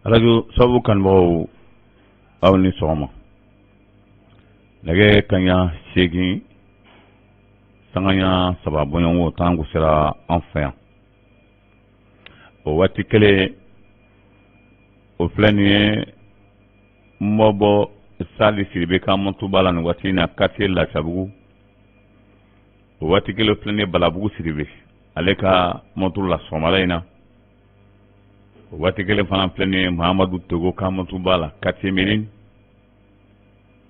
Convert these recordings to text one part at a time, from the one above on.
Radio sabu kan bo awni soma lage kanya segi sanganya sababu yon tangu sira enfin o wati kele o flanie mobo sali siribe kan montu bala ni wati na kati la sabu o wati kele flanie balabu siribe aleka montu la somalaina wati kele fana plene Muhammadu Togo kamatu bala kati minin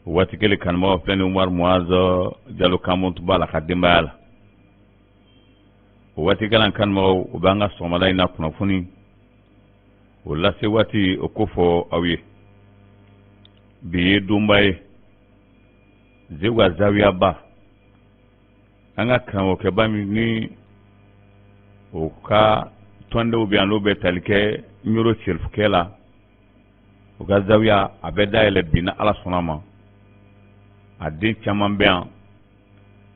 wati kele kanma plene Umar Muazo Jalo kamatu bala kadimba wati kele kanma ubanga somala ina kuna funi wala se wati okofo awie biye dumbaye zewa zawiya ba anga kanwo ke bami ni oka tonde ou bien lobe talike nyoro sirfukela uga zawiya abeda ele bina ala sonama adin chaman ben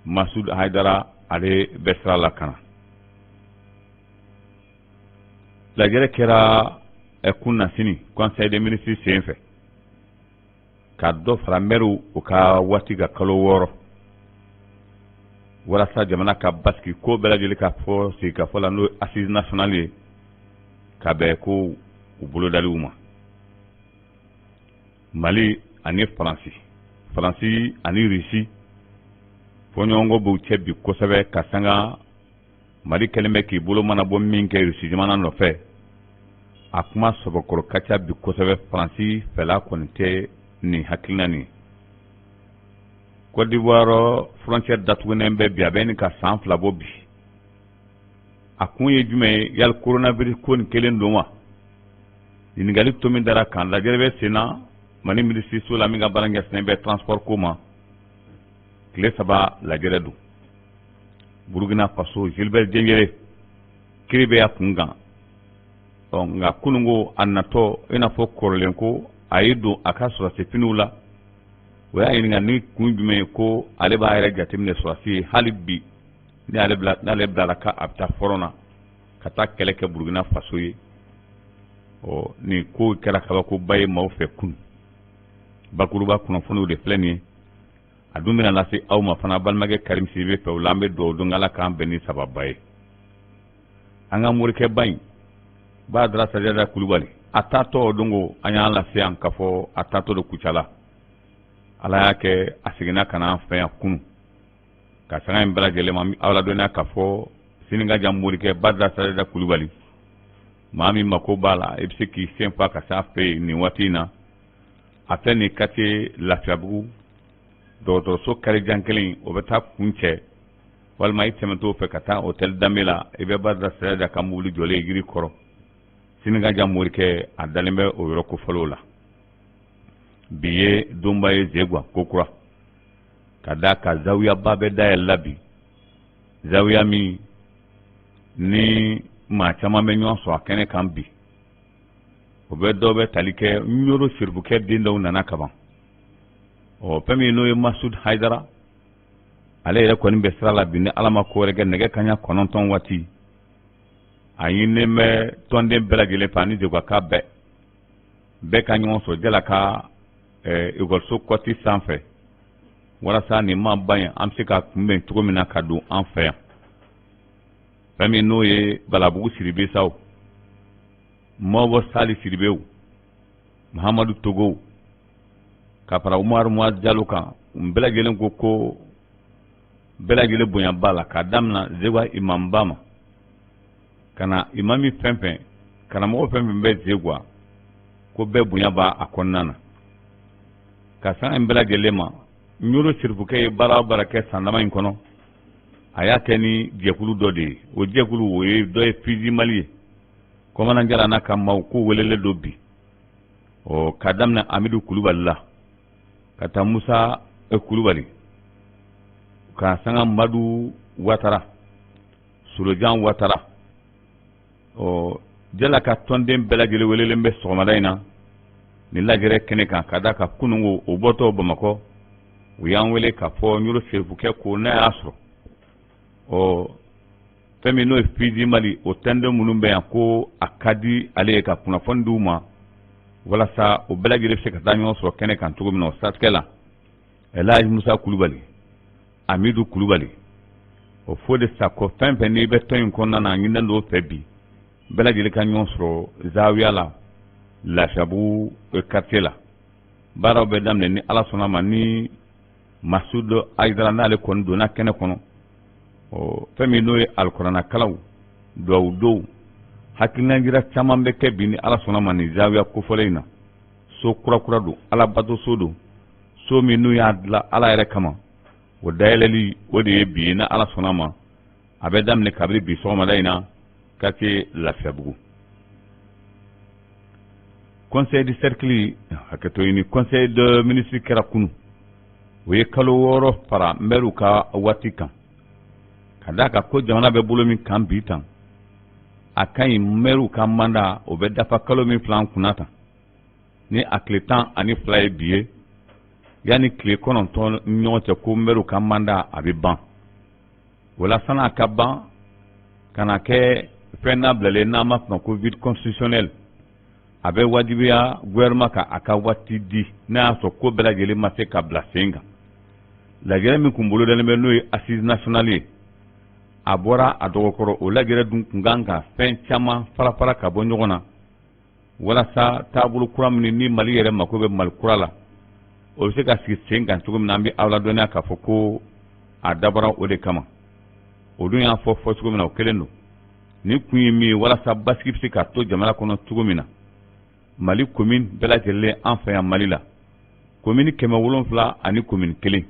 Masud Haidara ale besra la kana la gere kera ekuna sini conseil des ministres senfe kaddo frameru uka watiga kalo woro wala sa jamana ka baski ko bela jeli ka fo si ka fola no assise nationale ka be ko ubulo daluma Mali ani France ani Russie fo nyongo bu chebi ko sabe ka sanga Mali keleme ki bulo mana bo minke Russie jamana no fe akuma sobokoro kacha bi ko sabe France fela konte ni hakilani Côte d'Ivoire frontière datwene mbe biabeni ka san flabo bi akunye jume yal coronavirus ko ni kelen doma inigali to min dara kan la jerebe sena mani ministre so la mi ga balanga snembe transport koma kle saba la jeredu Burkina Faso Gilbert Diengere kribe akunga nga kunungo annato ina fo korlenko ayido akasura sepinula waya yin ni kunjume ko ale ba yare jatimne swasi halibi ni ale bla ka apta forona kata keleke Burkina Faso yi o ni ko kera kaba ko baye mawfe kun bakuruba kuna fono de fleni adumina lasi awma fana balmage Karim Sibe pe lambe do ngala kan beni sababaye anga murke bay ba dra sajada kulubali atato dongo anya lasi an kafo atato do kuchala ala yake asigina kana fɛn kunu ka sanga in bela jele mami awla dona ka fo sininga jamuri ke badra sada kulubali mami mako bala ebsiki sempa ka sa fe ni watina atani kati lafiabu do so kare jankelin obeta kunche wal mai temeto fe kata hotel damela ebe badra sada kamuli jole giri koro sininga jamuri ke adalembe o yoro ko folola biye dumbaye zegwa kokura kada ka zawiya babe da labi zawiya mi ni ma chama menyo so akene kan bi obedo talike nyoro sirbuke dindo nana kaba o pemi no Masud Haidara ale ya ko ni besra labi ni alama ko rege nege kanya kononton wati ayine me tonde belagele pani zegwa ka be kanyo so jela ka igol so koti sanfɛ walasa ni ma bayan an se ka kunbɛn cogo min na ka don an fɛ yan fɛn min n'o ye Balabugu Siribe saw Mɔbɔ Sali Siribew Muhammadu Togo ka fara Umar Muaz Jalo kan bɛɛ lajɛlen ko bɛɛ lajɛlen bonya ba la ka damina Zegwa imam ba ma kana imami fɛn fɛn karamɔgɔ fɛn fɛn bɛ Zegwa ko bɛɛ bonya ba a kɔnɔna na ka san in bela gelema nyoro sirfuke bara barake sandama in kono ayake ni jekulu dodi o jekulu wo ye do e fizi mali ko manan jara na kam maw ko welele dobbi o kadamna Amidu Kulubali kata Musa Kulubali ka sanga Madu Watara Sulojan Watara o jala ka tonden bela gele welele mbe somalaina ni lagere kene kan kada ka kunungo o boto Bamako uyan wele ka fo nyuro sirfuke ko na asro o femino fizi mali o tende munumbe ko akadi ale ka kuna fonduma walasa o bɛɛ lajɛlen bɛ se ka taa ɲɔgɔn sɔrɔ kɛnɛ kan cogo min na o siratigɛ la Elhaji Musa Kulubali Amidu Kulubali o fo de sa ko fɛn fɛn n'i bɛ tɔn in kɔnɔna na ɲinɛn dɔw fɛ bi bɛɛ lajɛlen ka ɲɔgɔn sɔrɔ Zawiya la Lafiyabugu quartier la baaraw bɛ daminɛ ni Ala sɔnna ma ni Masudu Ayidara n'ale kɔni donna kɛnɛ kɔnɔ fɛn min n'o ye alikuranna kalaw duwawu dow hakilina jira caman bɛ kɛ bi ni Ala sɔnna ma ni Zawiya kofɔlen in na so kura don Ala bato so don so min n'u y'a dilan Ala yɛrɛ kama o dayɛlɛli o de ye bi ye ni Ala sɔnna ma a bɛ daminɛ kabiri bi sɔgɔmada in na quartier Lafiyabugu conseil de cercle hakɛto ɲini conseil de ministre kɛra kunu o ye kalo 6 fara maire ka waati kan ka d'a kan ko jamana bɛ bolo min kan bi tan a ka ɲi maire ka mandat o bɛ dafa kalo min fila kunna tan ni a tile 12 ye bi ye yanni tile 9 ni ɲɔgɔn cɛ ko maire ka mandat a bɛ ban wala san'a ka ban ka na kɛ fɛn nabilalen n'an b'a fɔ ko vide constitutionnel a bɛ wajibiya gouvernement ka a ka waati di n'a y'a sɔrɔ ko bɛɛ lajɛlen ma se ka bila sen kan lajɛrɛ min kun bolodalen bɛ n'o ye assise nationale ye a bɔra a dɔgɔkɔrɔ o lajɛrɛ dun kun kan ka fɛn caman fara ka bɔ ɲɔgɔn na walasa taabolo kura min ni Mali yɛrɛ mako bɛ Mali kura la o bɛ se ka sigi sen kan cogo min na an bɛ aw ladɔnniya k'a fɔ ko a dabɔra o de kama o dun y'a fɔ cogo min na o kelen don ni kun ye min ye walasa basigi bɛ se ka to jamana kɔnɔ cogo min na Mali commune bɛɛ lajɛlen an fɛ yan Mali la commune 700 ani commune 1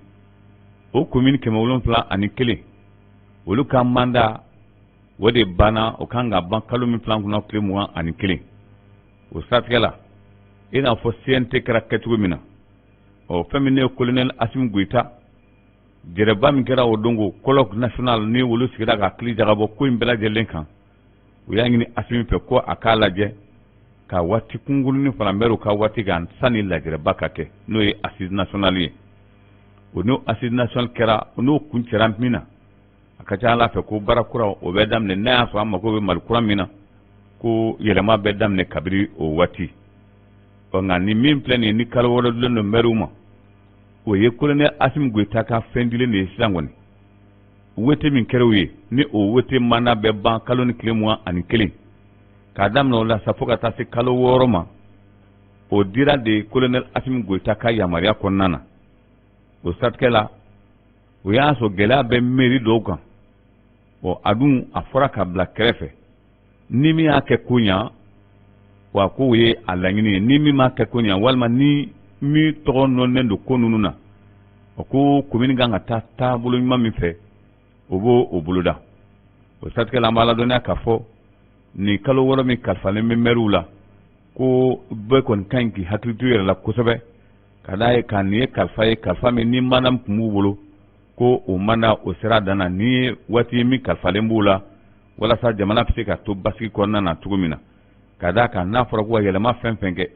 o commune 701 olu ka mandat o de banna o kan ka ban kalo min filan kunna tile 21 o siratigɛ la i n'a fɔ CNT kɛra kɛcogo min na fɛn min ne ye colonel Assimi Goïta jɛrɛba min kɛra o dongo colloque national ni olu sigira ka hakili jagabɔ ko in bɛɛ lajɛlen kan u y'a ɲini Assimi fɛ ko a k'a lajɛ ka waati kungurunin fara maire ka waati kan sanni lajɛrɛba ka kɛ n'o ye assise nationale ye o n'o assise nationale kɛra n'o kun cɛra min na a ka ca Ala fɛ ko baara kura o bɛ daminɛ n'a y'a sɔrɔ an mako bɛ Mali kura min na ko yɛlɛma bɛ daminɛ kabiri o waati nka ni min filɛ nin ye ni kalo wɔɔrɔ dilen don maire ma o ye colonel Assimi Goïta ka fɛn dilen de ye sisan kɔni wete min kɛra o ye ni o wete mandat bɛ ban kalo ni tile 21 k'a daminɛ o la sa fo ka taa se kalo 6 ma o dira de colonel Assimi Goïta ka yamaruya kɔnɔna na o siratigɛ la o y'a sɔrɔ gɛlɛya bɛ mairie dɔw kan a dun a fɔra ka bila kɛrɛfɛ ni min y'a kɛ ko ɲa wa ko o ye a laɲini ye ni min m'a kɛ ko ɲa walima ni min tɔgɔ nɔnnen don ko ninnu na ko commune kan ka taa taabolo ɲuman min fɛ o b'o o boloda o siratigɛ la an b'a ladɔnniya k'a fɔ nin kalo 6 min kalifalen bɛ maire la ko bɛɛ kɔni ka ɲi k'i hakili to i yɛrɛ la kosɛbɛ ka d'a ye ka nin ye kalifa min ni mandat min tun b'u bolo ko o mandat o sera dan na ni ye waati min kalifalen b'u la walasa jamana bɛ se ka to basigi kɔnɔna na cogo min na ka d'a kan n'a fɔra ko ka yɛlɛma fɛn fɛn kɛ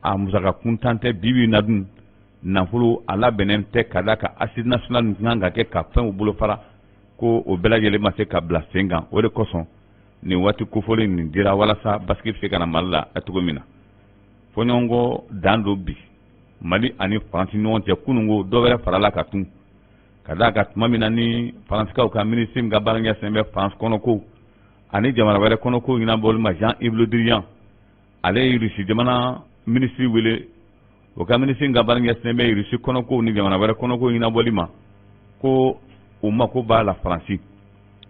a musaka kuntan tɛ bi na dun nafolo a labɛnnen tɛ ka d'a kan assise nationale kan ka kɛ ka fɛnw bolo fara ko o bɛɛ lajɛlen ma se ka bila sen kan o de kosɔn nin waati kofɔlen nin dira walasa basigi bɛ se ka na Mali la cogo min na fɔɲɔgɔnkɔ dan don bi Mali ani Faransi ɲɔgɔn cɛ kununko dɔ wɛrɛ farala ka tun ka d'a kan tuma min na ni Faransikaw ka ministre min ka baara ɲɛsinnen bɛ France kɔnɔko ani jamana wɛrɛ kɔnɔko ɲɛnabɔli ma Jean-Yves Le Drian ale ye Russie jamana ministre wele o ka ministre ka baara ɲɛsinnen bɛ Russie kɔnɔko ni jamana wɛrɛ kɔnɔko ɲɛnabɔli ma ko o mako b'a la Faransi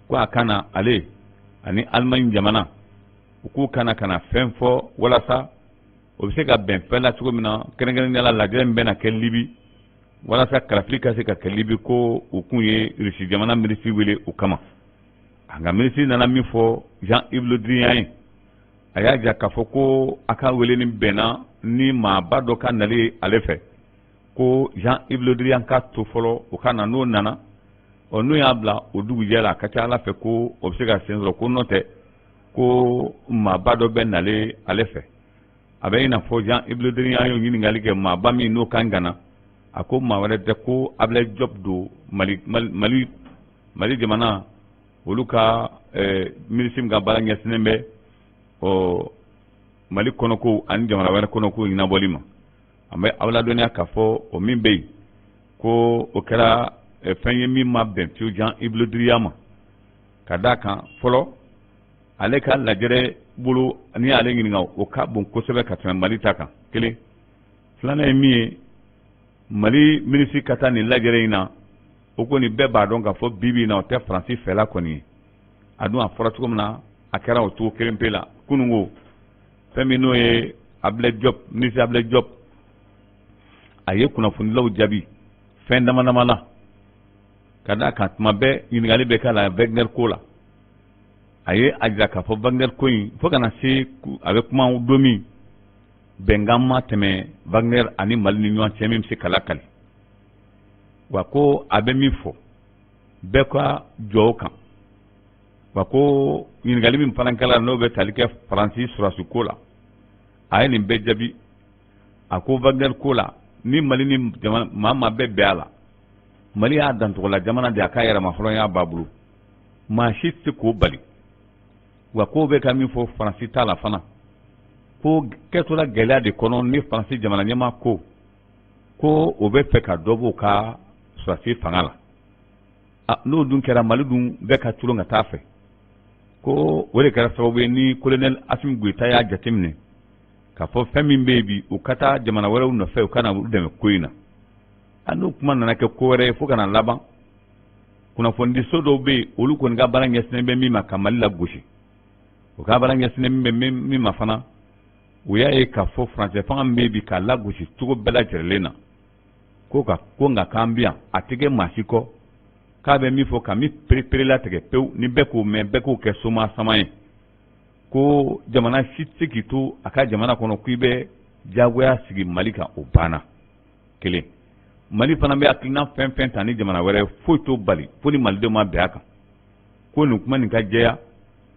ko a kana ale ani Allemagne jamana u k'u kana fɛn fɔ walasa o bɛ se ka bɛn fɛn la cogo min na kɛrɛnkɛrɛnnenya la lajɛrɛ min bɛ na kɛ Libi walasa kalafili ka se ka kɛ Libi ko u kun ye Russie jamana ministre wele o kama a nka ministre nana min fɔ Jean-Yves Le Drian ye a y'a jira k'a fɔ ko a ka wele ni bɛnna ni maaba dɔ ka nali ale fɛ ko Jean-Yves Le Drian ka to fɔlɔ o ka na n'o nana n'o y'a bila o dugujɛ la a ka ca Ala fɛ ko o bɛ se ka sen sɔrɔ ko n'o tɛ ko maaba dɔ bɛ nale ale fɛ a bɛ i n'a fɔ Jean-Yves Le Drian y'o ɲininkali kɛ maaba min n'o kan ka na a ko maa wɛrɛ tɛ ko Ablaye Diop don Mali jamana olu ka ministre min ka baara ɲɛsinnen bɛ Mali kɔnɔko ani jamana wɛrɛ kɔnɔko ɲɛnabɔli ma an bɛ aw ladɔnniya k'a fɔ o min bɛ yen ko o kɛra fɛn ye min ma bɛn fiyewu jan Iblo Diriya ma ka d'a kan fɔlɔ ale ka lajɛrɛ bolo ni y'ale ɲininka o ka bon kosɛbɛ ka tɛmɛ Mali ta kan kelen filanan ye min ye Mali minisiri ka taa nin lajɛrɛ in na o kɔni bɛɛ b'a dɔn k'a fɔ bi in na o tɛ Faransi fɛla kɔni ye a dun a fɔra cogo min na a kɛra o cogo kelen pe la kununko fɛn min n'o ye Ablaye Diop minisiri Ablaye Diop a ye kunnafonilaw jaabi fɛn dama la ka d'a kan tuma bɛɛ ɲininkali bɛ k'a la Wagner ko la a ye a jira k'a fɔ Wagner ko in fo kana se a bɛ kuma don min bɛnkan ma tɛmɛ Wagner ani Mali ni ɲɔgɔn cɛ min bɛ se k'a lakali wa ko a bɛ min fɔ bɛɛ ka jɔ o kan wa ko ɲininkali min fana kɛla n'o bɛ tali kɛ Faransi sɔrɔdasi ko la a ye nin bɛɛ jaabi a ko Wagner ko la ni Mali ni jamana maa bɛɛ bɛn a la Mali y'a dancogo jamana de a k'a yɛrɛma hɔrɔnya b'a bolo maa si tɛ k'o bali wa ko bɛ ka min fɔ Faransi t'a la fana ko kɛtɔla gɛlɛya de kɔnɔ ni Faransi jamana ɲɛmaa ko o bɛ fɛ ka dɔ b'o ka sɔrɔdasi fanga la n'o dun kɛra Mali dun bɛɛ ka tulon ka taa fɛ ko o de kɛra sababu ye ni colonel Assimi Goïta y'a jateminɛ k'a fɔ fɛn min bɛ yen bi u ka taa jamana wɛrɛw nɔfɛ u ka na u dɛmɛ ko in na n'o kuma nana kɛ ko wɛrɛ ye fo ka na laban kunnafonidiso dɔw bɛ yen olu kɔni ka baara ɲɛsinnen bɛ min ma ka Mali la gosi u ka baara ɲɛsinnen bɛ min ma fana u y'a ye k'a fɔ faransɛ fanga min bɛ yen bi k'a lagosi cogo bɛɛ lajɛlen na ko nka k'an bi yan a tɛ kɛ maa si kɔ k'a bɛ min fɔ ka min perepere tigɛ pewu ni bɛɛ k'o mɛn bɛɛ k'o kɛ soma sama ye ko jamana si tɛ se k'i to a ka jamana kɔnɔ k'i bɛ diyagoya sigi Mali kan o banna kelen Mali fana bɛ hakilina fɛn fɛn ta ni jamana wɛrɛ foyi t'o bali fo ni Malidenw ma bɛn a kan ko nin kuma nin ka jɛya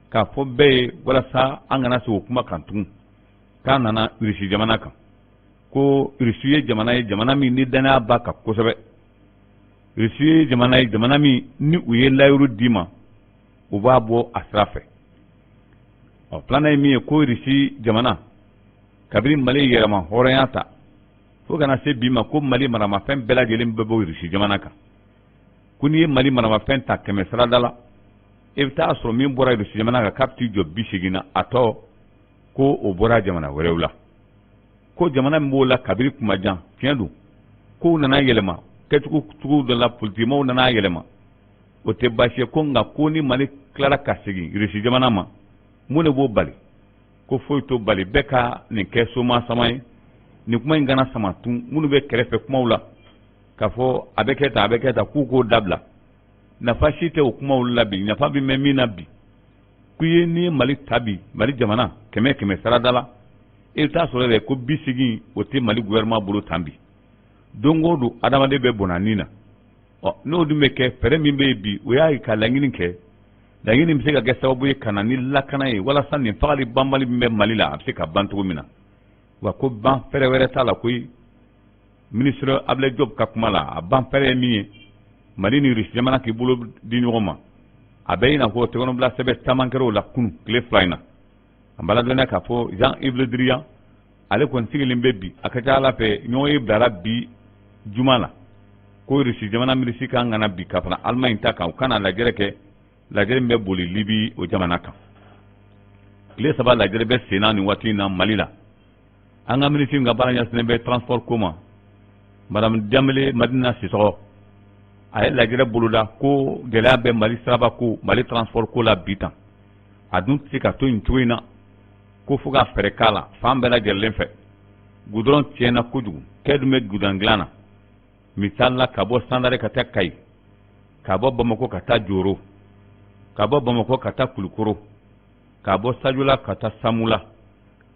k'a fɔ bɛɛ ye walasa an kana se o kuma kan tugun k'a nana Irisi jamana kan ko Irisi ye jamana min ni danaya b'a kan kosɛbɛ Irisi ye jamana min ni u ye layiru d'i ma u b'a bɔ a sira fɛ filanan ye min ye ko Irisi jamana kabini Mali yɛrɛma hɔrɔnya ta fo kana se bi ma ko Mali maramafɛn bɛɛ lajɛlen bɛ bɔ Irisi jamana kan ko n'i ye Mali maramafɛn ta 100 sarada la e bɛ taa sɔrɔ min bɔra Irisi jamana kan k'a bɛ t'i jɔ 80 na a tɔ ko o bɔra jamana wɛrɛw la ko jamana min b'o la kabini kuma jan tiɲɛ don kow nana yɛlɛma kɛcogo dɔ la politikimɔgɔw nana yɛlɛma o tɛ baasi ye ko nka ko ni Mali tilara ka segin Irisi jamana ma mun de b'o bali ko foyi t'o bali bɛɛ ka nin kɛ soma sama ye nin kuma in kana sama tun minnu bɛ kɛrɛfɛ kumaw la k'a fɔ a bɛ kɛ tan k'u k'o dabila nafa si tɛ o kumaw la bi nafa bɛ mɛn min na bi k'u ye n'i ye Mali ta bi Mali jamana 100 sarada la e bɛ taa sɔrɔ yɛrɛ ko 80 o tɛ Mali gouvernement bolo tan bi don o don adamaden bɛ bɔnna na n'o dun bɛ kɛ fɛɛrɛ min bɛ yen bi o y'a ye ka laɲini kɛ laɲini bɛ se ka kɛ sababu ye ka na ni lakana ye walasa nin fagali banbali min bɛ Mali la a bɛ se ka ban cogo min na wa ko ban fɛrɛ wɛrɛ t'a la koyi ministre Ablaye Diop ka kuma la a ban fɛrɛ ye min ye Mali ni Irisi jamana k'i bolo di ɲɔgɔn ma a bɛ ina ko tɛgɛnɔbila sɛbɛn caman kɛra o la kunu tile 2 in na an b'a ladɔnniya k'a fɔ Jean-Yves Le Drian ale kɔni sigilen bɛ bi a ka ca Ala fɛ ɲɔgɔn ye bilara bi juma la ko Irisi jamana minisiri kan kana bi ka fara Allemagne ta kan u kana lajɛrɛ kɛ lajɛrɛ min bɛ boli Libi o jamana kan tile 3 lajɛrɛ bɛ sen na nin waati in na Mali la an ka minisiri ka baara ɲɛsinnen bɛ transport ko ma madame Diambele Madina Sisɔkɔ a ye lajɛrɛ boloda ko gɛlɛya bɛ Mali siraba ko Mali transport ko la bi tan a dun tɛ se ka to nin cogo in na ko fo ka fɛɛrɛ k'a la fan bɛɛ lajɛlen fɛ goudron tiɲɛna kojugu kɛ dun bɛ goudron dilan na misali la ka bɔ Sandare ka taa Kayi ka bɔ Bamako ka taa Joro ka bɔ Bamako ka taa Kulikoro ka bɔ Sajola ka taa Samula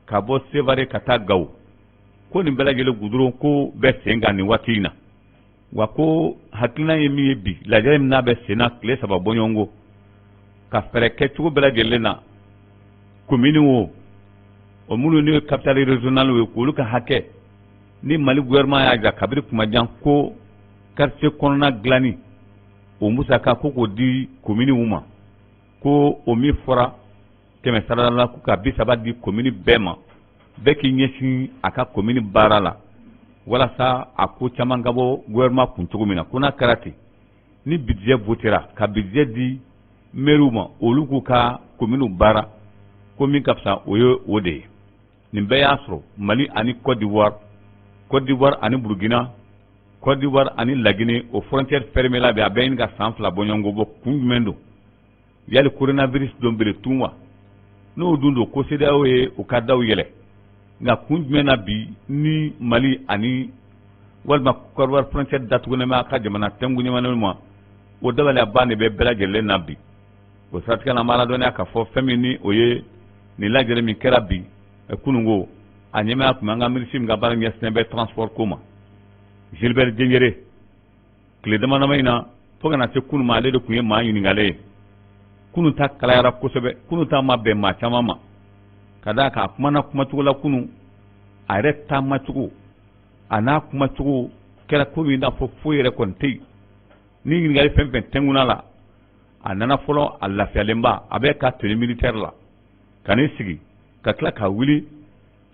ka bɔ Sevare ka taa Gawo ko nin bɛɛ lajɛlen goudron ko bɛ sen kan nin waati in na wa ko hakilina ye min ye bi lajɛrɛ min n'a bɛ sen na tile 3 bɔɲɔgɔnko ka fɛɛrɛ kɛ cogo bɛɛ lajɛlen na commune o minnu ni capitale régionale ye k'olu ka hakɛ ni Mali gouvernement y'a jira kabiri kuma jan ko quartier kɔnɔna dilanni o musaka ko k'o di commune ma ko o min fɔra 100 sarada la ko ka 30 di commune bɛɛ ma bɛɛ k'i ɲɛsin a ka commune baara la walasa a ko caman ka bɔ gouvernement kun cogo min na ko n'a kɛra ten ni budget votera ka budget di maire ma olu k'u ka commune baara ko min ka fisa o ye o de ye nin bɛɛ y'a sɔrɔ Mali ani Côte d'Ivoire ani Burkina Côte d'Ivoire ani Laguinée o frontière fermée la bɛ a bɛɛ ɲini ka san 2 bɔ ɲɔgɔn bɔ kun jumɛn don yali coronavirus don bere tun wa n'o dun don ko CEDEAO ye o ka daw yɛlɛ nka kun jumɛn na bi ni Mali ani walima Côte d'Ivoire frontière datugulen bɛ a ka jamana tɛnku ɲɛmane ma o dabaliya de bɛ bɛɛ lajɛlen na bi o siratigɛ la an b'a ladɔnniya k'a fɔ fɛn min ni o ye nin lajɛlen min kɛra bi kunungo a ɲɛmaya tun bɛ an ka minisiri min ka baara ɲɛsinnen bɛ transport ko ma Gilbert Diengere tile damadama in na fo kana se kunun ma ale de tun ye maa ɲininkalen ye kunun ta kalayara kosɛbɛ kunun ta ma bɛn maa caman ma ka d'a kan a kumana kumacogo la kunun a yɛrɛ taamacogo a n'a kumacogo kɛra ko min i n'a fɔ foyi yɛrɛ kɔni tɛ yen ni ɲininkali fɛn fɛn tɛnkuna la a nana fɔlɔ a lafiyalenba a bɛ ka tele militaire la ka n'i sigi ka tila ka wuli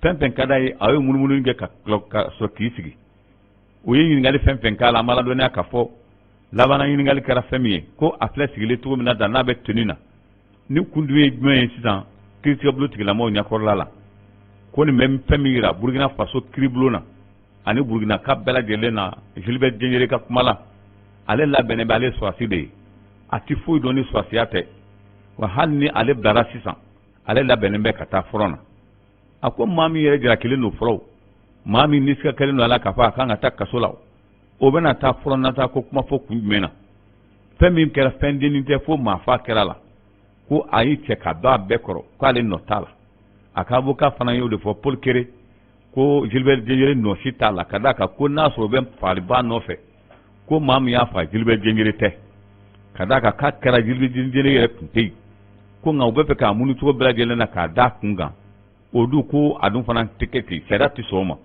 fɛn fɛn ka d'a ye a ye munumunu kɛ ka sɔrɔ k'i sigi o ye ɲininkali fɛn fɛn k'a la an b'a ladɔnniya k'a fɔ labanna ɲininkali kɛra fɛn min ye ko a filɛ sigilen cogo min na dan n'a bɛ tenue na ni kundu ye jumɛn ye sisan kiiritigɛbolo tigilamɔgɔw ɲɛkɔrɔla la ko nin bɛ fɛn min yira Burkina Faso kiiribulon na ani Burkina ka bɛɛ lajɛlen na Gilbert Diengere ka kuma la ale labɛnnen bɛ ale sɔrɔsi de ye a ti foyi dɔn ni sɔrɔsiya tɛ wa hali ni ale bilara sisan ale labɛnnen bɛ ka taa front na a ko maa min yɛrɛ jarakilen don fɔlɔ maa min nisika kɛlen don a la k'a fɔ a kan ka taa kaso la o bɛna taa front na taa ko kuma fɔ kun jumɛn na fɛn min kɛra fɛn dennin tɛ fo maafa kɛra la ko a y'i cɛ ka dɔ a bɛɛ kɔrɔ k'ale nɔ t'a la a ka avocat fana y'o de fɔ Paul Kéré ko Gilbert Diengere nɔ si t'a la ka d'a kan ko n'a sɔrɔ o bɛ faliba nɔfɛ ko maa min y'a fa Gilbert Diengere tɛ ka d'a kan k'a kɛra Gilbert Diengere yɛrɛ tun tɛ yen ko nka u bɛ fɛ k'a munu cogo bɛɛ lajɛlen na k'a d'a kun kan o dun ko a dun fana tɛ kɛ ten sariya tɛ sɔn o ma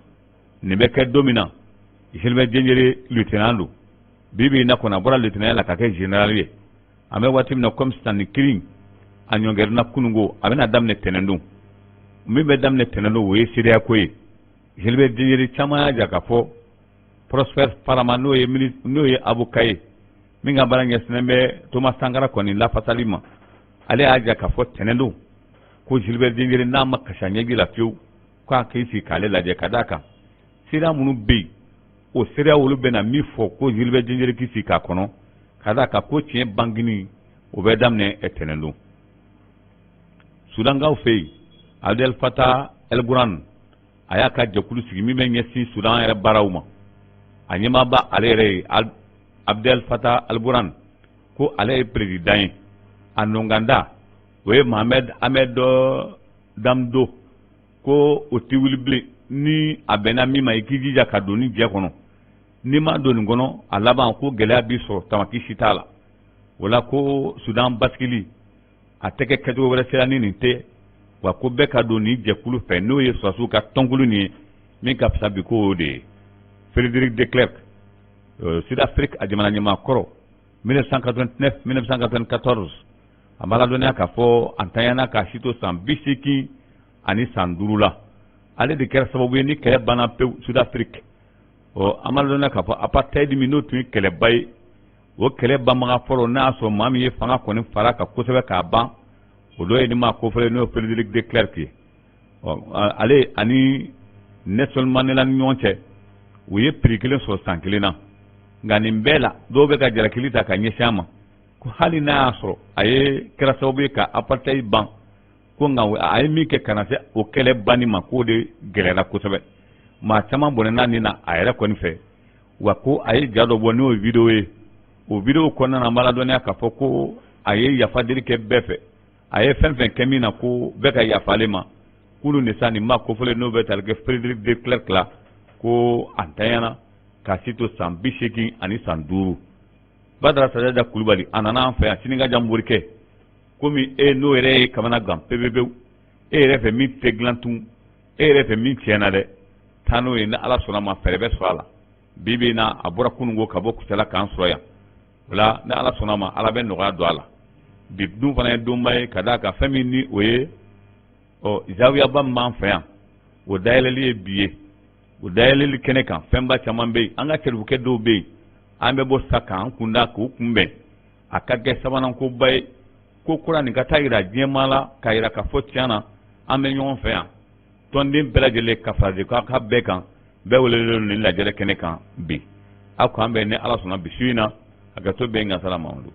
nin bɛ kɛ don min na Gilbert Diengere lieutenant don bi in na kɔni a bɔra lieutenant la ka kɛ général ye an bɛ waati min na comme sisan nin kiiri a ɲɔngɛrɛnna kunungo a bɛna daminɛ tɛnɛn don min bɛ daminɛ tɛnɛn don o ye CEDEAO ko ye Gilbert Diengere caman y'a jira k'a fɔ Prosper Farama n'o ye avocat ye min ka baara ɲɛsinnen bɛ Thomas Sankara kɔni lafasali ma ale y'a jira k'a fɔ tɛnɛn don ko Gilbert Diengere n'a ma kasi a ɲɛji la fiyewu k'a k'i sigi k'ale lajɛ ka d'a kan CEDEAO minnu bɛ yen o CEDEAO olu bɛna min fɔ ko Gilbert Diengere k'i sigi k'a kɔnɔ ka d'a kan ko tiɲɛ bangini o bɛ daminɛ tɛnɛn don Sudankaw fɛ yen Abdel Fattah el-Burhan a y'a ka jɛkulu sigi min bɛ ɲɛsin Sudan yɛrɛ baaraw ma a ɲɛmaaba ale yɛrɛ ye Abdel Fattah el-Burhan ko ale ye président ye a nɔnganda o ye Mohamed Ahmed Damdo ko o tɛ wuli bilen ni a bɛnna min ma i k'i jija ka don ni jɛ kɔnɔ n'i ma don nin kɔnɔ a laban ko gɛlɛya b'i sɔrɔ tamaki si t'a la o la ko Sudan basigili a tɛ kɛ kɛcogo wɛrɛ sera ni nin tɛ wa ko bɛɛ ka don nin jɛkulu fɛ n'o ye sɔrɔsiw ka tɔnkulu nin ye min ka fisa bi ko o de ye Frédéric de Klerk Sud-Afrique a jamana ɲɛmaakɔrɔ 1989-1994 a b'a ladɔnniya k'a fɔ a ntanyana k'a si to san 80 ani san 5 la ale de kɛra sababu ye ni kɛlɛ banna pewu Sud-Afrique an b'a ladɔnniya k'a fɔ apartheid min n'o tun ye kɛlɛba ye o kɛlɛ banbaga fɔlɔ n'a y'a sɔrɔ maa min ye fanga kɔni fara kan kosɛbɛ k'a ban o dɔ ye nin maa kofɔlen n'o ye Frédéric de Klerk ye ale ani Nelson Mandela ni ɲɔgɔn cɛ u ye prix kelen sɔrɔ san kelen na nka nin bɛɛ la dɔw bɛ ka jalakili ta ka ɲɛsin a ma ko hali n'a y'a sɔrɔ a ye kɛra sababu ye ka apartheid ban ko nka a ye min kɛ ka na se o kɛlɛ banni ma k'o de gɛlɛyara kosɛbɛ maa caman bɔnɛna nin na a yɛrɛ kɔni fɛ wa ko a ye ja dɔ bɔ n'o ye video ye o video kɔnɔna na an b'a ladɔnniya k'a fɔ ko a ye yafadeli kɛ bɛɛ fɛ a ye fɛn fɛn kɛ min na ko bɛɛ ka yafa ale ma k'olu de sa nin maa kofɔlen n'o bɛ tali kɛ Frédéric de Klerk la ko a ntanyana k'a si to san 80 ani san 5 Badara Sajada Kulubali a nana an fɛ yan sini ka jan Morikɛ komi e n'o yɛrɛ ye kamana gan pepepewu e yɛrɛ fɛ min tɛ dilan tun e yɛrɛ fɛ min tiɲɛna dɛ taa n'o ye ni Ala sɔnna ma fɛɛrɛ bɛ sɔrɔ a la bi in na a bɔra kunungo ka bɔ Kucala k'an sɔrɔ yan o la ni Ala sɔnna ma Ala bɛ nɔgɔya don a la bi dun fana ye donba ye ka d'a kan fɛn min ni o ye zawiyaba min b'an fɛ yan o dayɛlɛli ye bi ye o dayɛlɛli kɛnɛ kan fɛnba caman bɛ yen an ka cɛribukɛ dɔw bɛ yen an bɛ bɔ sa kan an kun da k'o kunbɛn a ka kɛ sabanankoba ye ko kura nin ka taa yira diɲɛmaa la k'a yira k'a fɔ tiɲɛ na an bɛ ɲɔgɔn fɛ yan tɔnden bɛɛ lajɛlen ka farati ka bɛɛ kan bɛɛ welelen nin lajɛrɛ kɛnɛ kan bi aw k'an bɛn ni ala sɔnna bi su in na a ka to bɛn kasara Mamadu